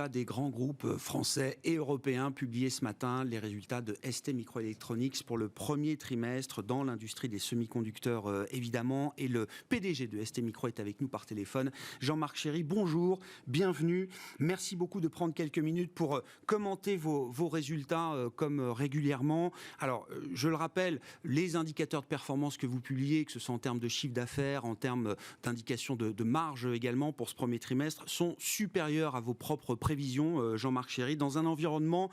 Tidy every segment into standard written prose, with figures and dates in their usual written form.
résultats des grands groupes français et européens publiés ce matin, les résultats de ST Microelectronics pour le premier trimestre dans l'industrie des semi-conducteurs évidemment. Et le PDG de ST Micro est avec nous par téléphone. Jean-Marc Chéry, bonjour, bienvenue. Merci beaucoup de prendre quelques minutes pour commenter vos résultats comme régulièrement. Alors, je le rappelle, les indicateurs de performance que vous publiez, que ce soit en termes de chiffre d'affaires, en termes d'indications de marge également pour ce premier trimestre, sont supérieurs à vos propres prévisions, Jean-Marc Chéry, dans un environnement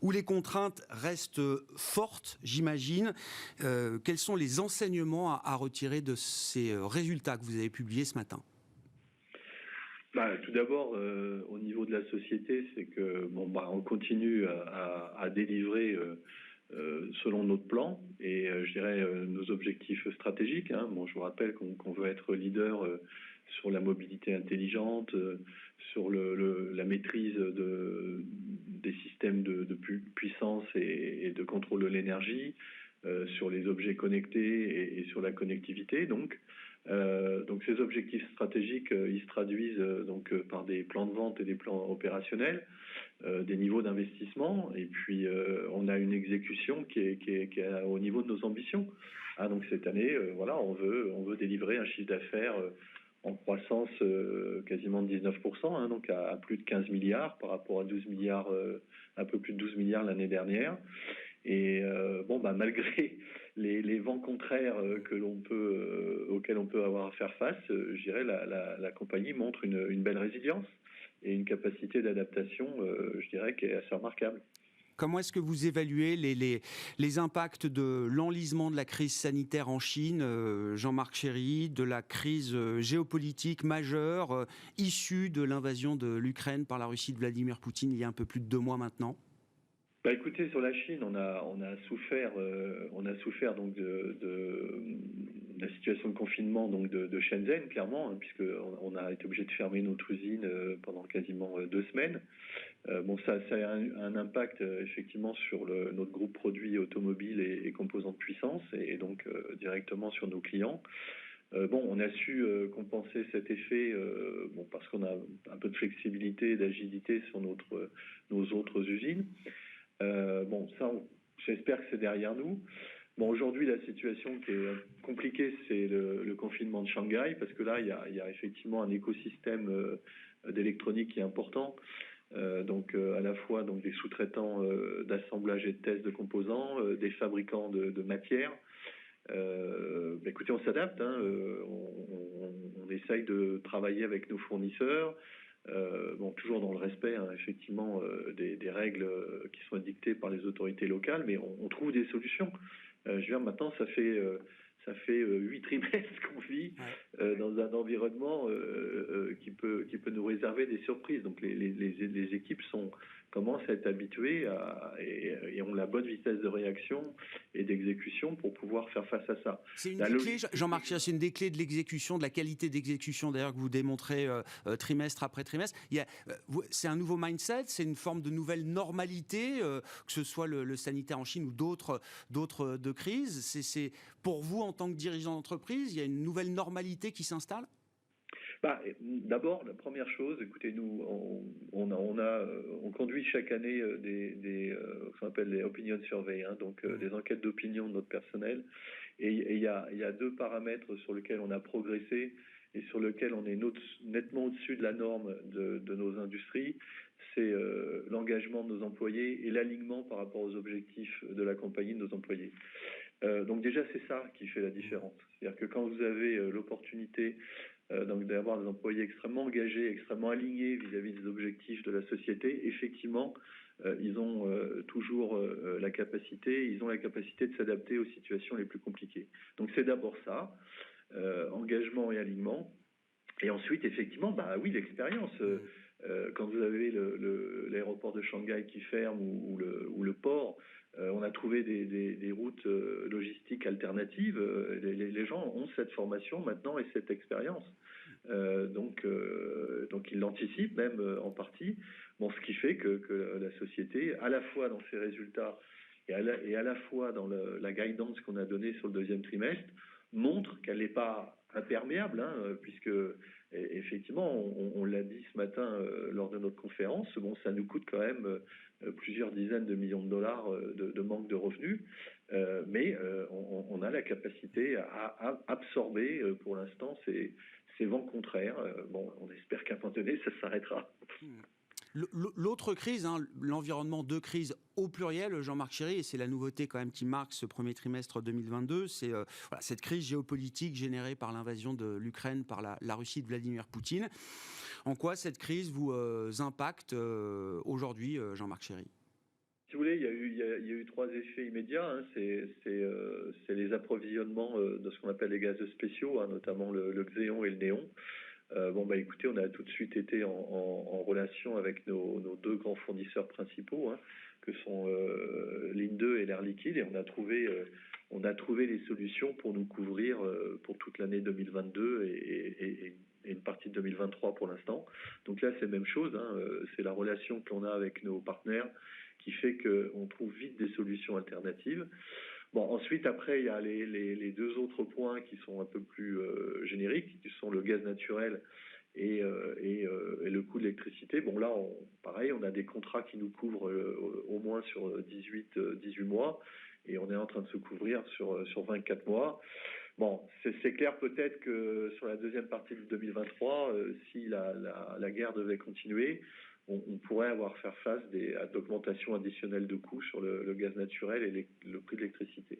où les contraintes restent fortes, j'imagine. Quels sont les enseignements à retirer de ces résultats que vous avez publiés ce matin ? Tout d'abord, au niveau de la société, c'est que on continue à délivrer selon notre plan et je dirais nos objectifs stratégiques. Je vous rappelle qu'on veut être leader sur la mobilité intelligente, sur la maîtrise des systèmes de puissance et de contrôle de l'énergie, sur les objets connectés et sur la connectivité. Donc ces objectifs stratégiques, ils se traduisent par des plans de vente et des plans opérationnels, des niveaux d'investissement, et puis on a une exécution qui est au niveau de nos ambitions. Donc cette année, on veut délivrer un chiffre d'affaires en croissance quasiment de 19%, donc à plus de 15 milliards par rapport à 12 milliards, un peu plus de 12 milliards l'année dernière. Et malgré les vents contraires auxquels on peut avoir à faire face, je dirais la compagnie montre une belle résilience et une capacité d'adaptation, je dirais, qui est assez remarquable. Comment est-ce que vous évaluez les impacts de l'enlisement de la crise sanitaire en Chine, Jean-Marc Chéry, de la crise géopolitique majeure issue de l'invasion de l'Ukraine par la Russie de Vladimir Poutine il y a un peu plus de 2 mois maintenant ? Écoutez, sur la Chine, on a souffert donc de la situation de confinement donc de Shenzhen, clairement, puisque on a été obligé de fermer notre usine pendant quasiment 2 semaines. Ça a un impact effectivement sur notre groupe produit automobile et composants de puissance, et donc directement sur nos clients. On a su compenser cet effet parce qu'on a un peu de flexibilité et d'agilité sur nos autres usines. J'espère que c'est derrière nous. Aujourd'hui, la situation qui est compliquée, c'est le confinement de Shanghai, parce que là, il y a effectivement un écosystème d'électronique qui est important. À la fois des sous-traitants d'assemblage et de test de composants, des fabricants de matières. Écoutez, on s'adapte. On essaye de travailler avec nos fournisseurs. Toujours dans le respect, effectivement, des règles qui sont dictées par les autorités locales, mais on trouve des solutions. Maintenant, ça fait 8 trimestres qu'on vit dans un environnement qui peut nous réserver des surprises. Donc les équipes commencent à être habituées et ont la bonne vitesse de réaction et d'exécution pour pouvoir faire face à ça. C'est une des clés, Jean-Marc, c'est une des clés de l'exécution, de la qualité d'exécution d'ailleurs que vous démontrez trimestre après trimestre. C'est un nouveau mindset, c'est une forme de nouvelle normalité, que ce soit le sanitaire en Chine ou d'autres de crises. C'est pour vous en tant que dirigeant d'entreprise, il y a une nouvelle normalité qui s'installe ? D'abord, la première chose, écoutez, nous, on conduit chaque année ce qu'on appelle les opinion surveys, des enquêtes d'opinion de notre personnel. Et il y a 2 paramètres sur lesquels on a progressé et sur lesquels on est nettement au-dessus de la norme de nos industries. C'est l'engagement de nos employés et l'alignement par rapport aux objectifs de la compagnie de nos employés. Donc déjà, c'est ça qui fait la différence. C'est-à-dire que quand vous avez l'opportunité d'avoir des employés extrêmement engagés, extrêmement alignés vis-à-vis des objectifs de la société, effectivement, ils ont toujours la capacité de s'adapter aux situations les plus compliquées. Donc c'est d'abord ça, engagement et alignement. Et ensuite, effectivement, l'expérience. Quand vous avez l'aéroport de Shanghai qui ferme ou le port, on a trouvé des routes logistiques alternatives. Les gens ont cette formation maintenant et cette expérience. Donc ils l'anticipent même en partie. Ce qui fait que la société, à la fois dans ses résultats et à la fois dans la guidance qu'on a donnée sur le 2e trimestre, montre qu'elle n'est pas imperméable, hein, puisque effectivement, on l'a dit ce matin lors de notre conférence, bon, ça nous coûte quand même plusieurs dizaines de millions de dollars de manque de revenus, mais on a la capacité à absorber pour l'instant ces vents contraires. Bon, on espère qu'à un moment donné, ça s'arrêtera. L'autre crise, hein, l'environnement de crise au pluriel, Jean-Marc Chéry, et c'est la nouveauté quand même qui marque ce premier trimestre 2022, c'est voilà, cette crise géopolitique générée par l'invasion de l'Ukraine par la Russie de Vladimir Poutine. En quoi cette crise vous impacte aujourd'hui, Jean-Marc Chéry ? Si vous voulez, il y a eu trois effets immédiats. Hein. C'est les approvisionnements de ce qu'on appelle les gaz spéciaux, hein, notamment le xéon et le néon. Bon, bah écoutez, on a tout de suite été en relation avec nos deux grands fournisseurs principaux, hein, que sont Linde et l'Air Liquide, et on a trouvé les solutions pour nous couvrir pour toute l'année 2022 et une partie de 2023 pour l'instant. Donc là, c'est la même chose, hein, c'est la relation que l'on a avec nos partenaires qui fait qu'on trouve vite des solutions alternatives. Bon, ensuite, après, il y a les deux autres points qui sont un peu plus génériques, qui sont le gaz naturel et le coût de l'électricité. Bon, là, pareil, on a des contrats qui nous couvrent au moins sur 18 mois, et on est en train de se couvrir sur 24 mois. Bon, c'est clair peut-être que sur la deuxième partie de 2023, si la guerre devait continuer, on pourrait avoir à faire face à d'augmentations additionnelles de coûts sur le gaz naturel et le prix de l'électricité.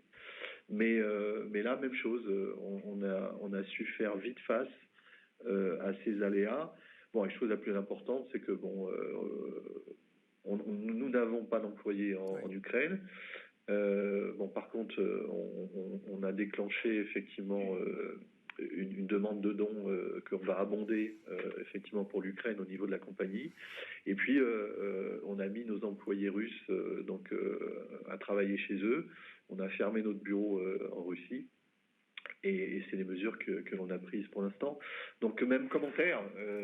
Mais là, même chose, on a su faire vite face à ces aléas. Bon, la chose la plus importante, c'est que nous n'avons pas d'employés en Ukraine. Bon, par contre, on a déclenché effectivement une demande de dons qu'on va abonder effectivement pour l'Ukraine au niveau de la compagnie. Et puis, on a mis nos employés russes à travailler chez eux. On a fermé notre bureau en Russie. Et c'est les mesures que l'on a prises pour l'instant. Donc, même commentaire,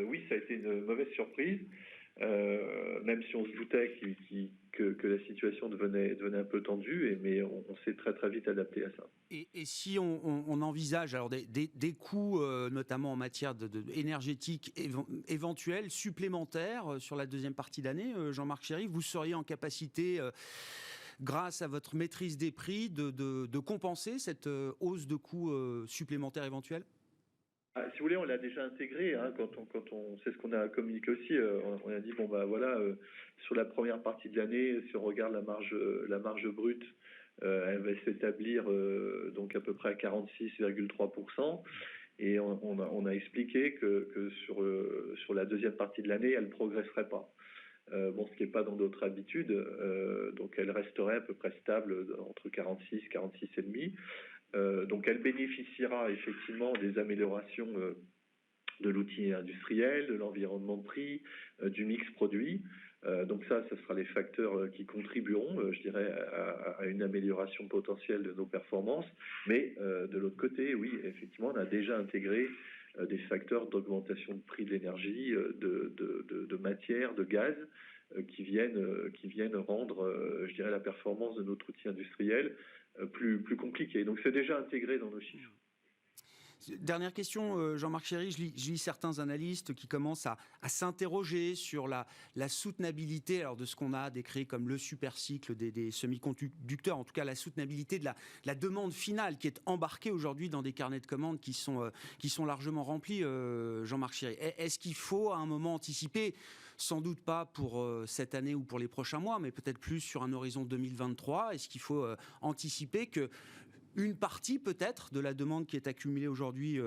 oui, ça a été une mauvaise surprise. Même si on se doutait que la situation devenait un peu tendue, mais on s'est très très vite adapté à ça. Et si on envisage alors des coûts, notamment en matière énergétique éventuels, supplémentaires sur la deuxième partie d'année, Jean-Marc Chéry, vous seriez en capacité, grâce à votre maîtrise des prix, de compenser cette hausse de coûts supplémentaires éventuels ? Si vous voulez, on l'a déjà intégré, hein, quand on c'est ce qu'on a communiqué aussi. On a dit bon bah voilà, sur la première partie de l'année, si on regarde la marge brute, elle va s'établir donc à peu près à 46,3%. Et on a expliqué que sur la deuxième partie de l'année, elle progresserait pas. Ce qui n'est pas dans d'autres habitudes, donc elle resterait à peu près stable entre 46 et demi. Donc elle bénéficiera effectivement des améliorations de l'outil industriel, de l'environnement de prix, du mix produit. Donc ça sera les facteurs qui contribueront, je dirais, à une amélioration potentielle de nos performances. Mais de l'autre côté, oui, effectivement, on a déjà intégré des facteurs d'augmentation de prix de l'énergie, de matière, de gaz, qui viennent rendre, je dirais, la performance de notre outil industriel plus compliquée. Donc c'est déjà intégré dans nos chiffres. Dernière question, Jean-Marc Chéry, je lis certains analystes qui commencent à s'interroger sur la soutenabilité de ce qu'on a décrit comme le supercycle des semi-conducteurs, en tout cas la soutenabilité de la demande finale qui est embarquée aujourd'hui dans des carnets de commandes qui sont largement remplis, Jean-Marc Chéry. Est-ce qu'il faut à un moment anticiper, sans doute pas pour cette année ou pour les prochains mois, mais peut-être plus sur un horizon 2023, est-ce qu'il faut anticiper que une partie peut-être de la demande qui est accumulée aujourd'hui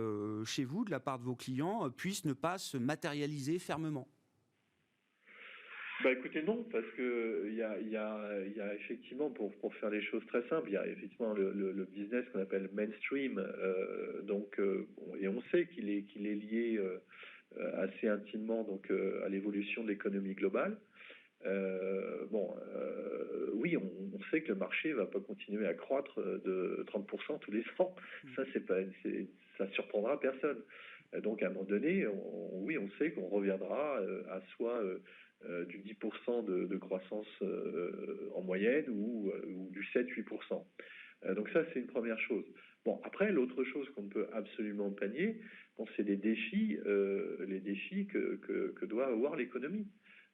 chez vous, de la part de vos clients, puisse ne pas se matérialiser fermement ? Écoutez, non, parce que il y a effectivement, pour faire les choses très simples, il y a effectivement le business qu'on appelle mainstream, et on sait qu'il est lié assez intimement à l'évolution de l'économie globale. Oui, on sait que le marché va pas continuer à croître de 30% tous les ans. Ça surprendra personne. Donc à un moment donné, on sait qu'on reviendra à soit du 10% de croissance en moyenne ou du 7-8%. Donc ça, c'est une première chose. Bon, après, l'autre chose qu'on ne peut absolument pas nier, bon, c'est les défis que doit avoir l'économie.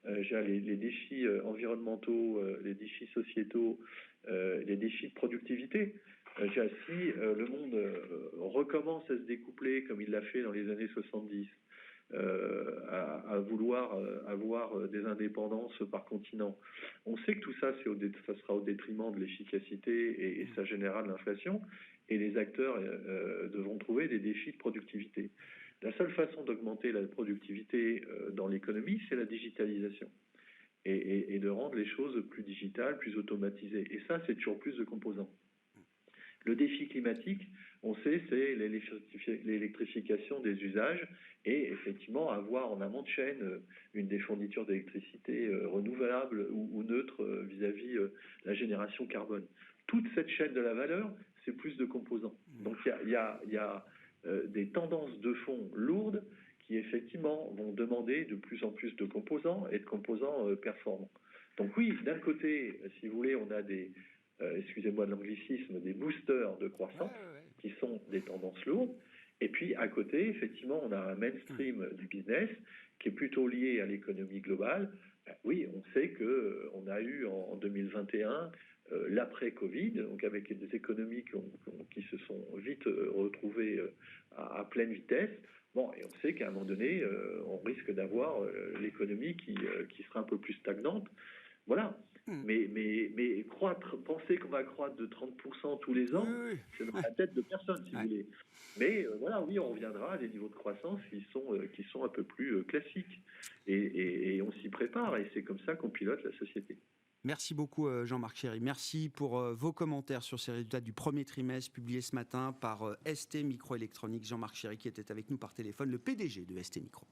Les défis environnementaux, les défis sociétaux, les défis de productivité. Si le monde recommence à se découpler comme il l'a fait dans les années 70, à vouloir avoir des indépendances par continent. On sait que tout ça, ça sera au détriment de l'efficacité et ça générera de l'inflation. Et les acteurs devront trouver des défis de productivité. La seule façon d'augmenter la productivité dans l'économie, c'est la digitalisation. Et de rendre les choses plus digitales, plus automatisées. Et ça, c'est toujours plus de composants. Le défi climatique, on sait, c'est l'électrification des usages et effectivement avoir en amont de chaîne une des fournitures d'électricité renouvelable ou neutre vis-à-vis la génération carbone. Toute cette chaîne de la valeur, c'est plus de composants. Donc il y a des tendances de fond lourdes qui effectivement vont demander de plus en plus de composants et de composants performants. Donc oui, d'un côté, si vous voulez, on a excusez-moi de l'anglicisme, des boosters de croissance qui sont des tendances lourdes. Et puis à côté, effectivement, on a un mainstream du business qui est plutôt lié à l'économie globale. Oui, on sait qu'on a eu en 2021 l'après-Covid, donc avec des économies qui se sont vite retrouvées à pleine vitesse. Bon, et on sait qu'à un moment donné, on risque d'avoir l'économie qui sera un peu plus stagnante. Voilà. Mais penser qu'on va croître de 30% tous les ans, c'est dans la tête de personne, si vous voulez. Mais voilà, oui, on reviendra à des niveaux de croissance qui sont un peu plus classiques. Et on s'y prépare, et c'est comme ça qu'on pilote la société. Merci beaucoup Jean-Marc Chéry. Merci pour vos commentaires sur ces résultats du premier trimestre publiés ce matin par ST Microélectronics. Jean-Marc Chéry qui était avec nous par téléphone, le PDG de ST Micro.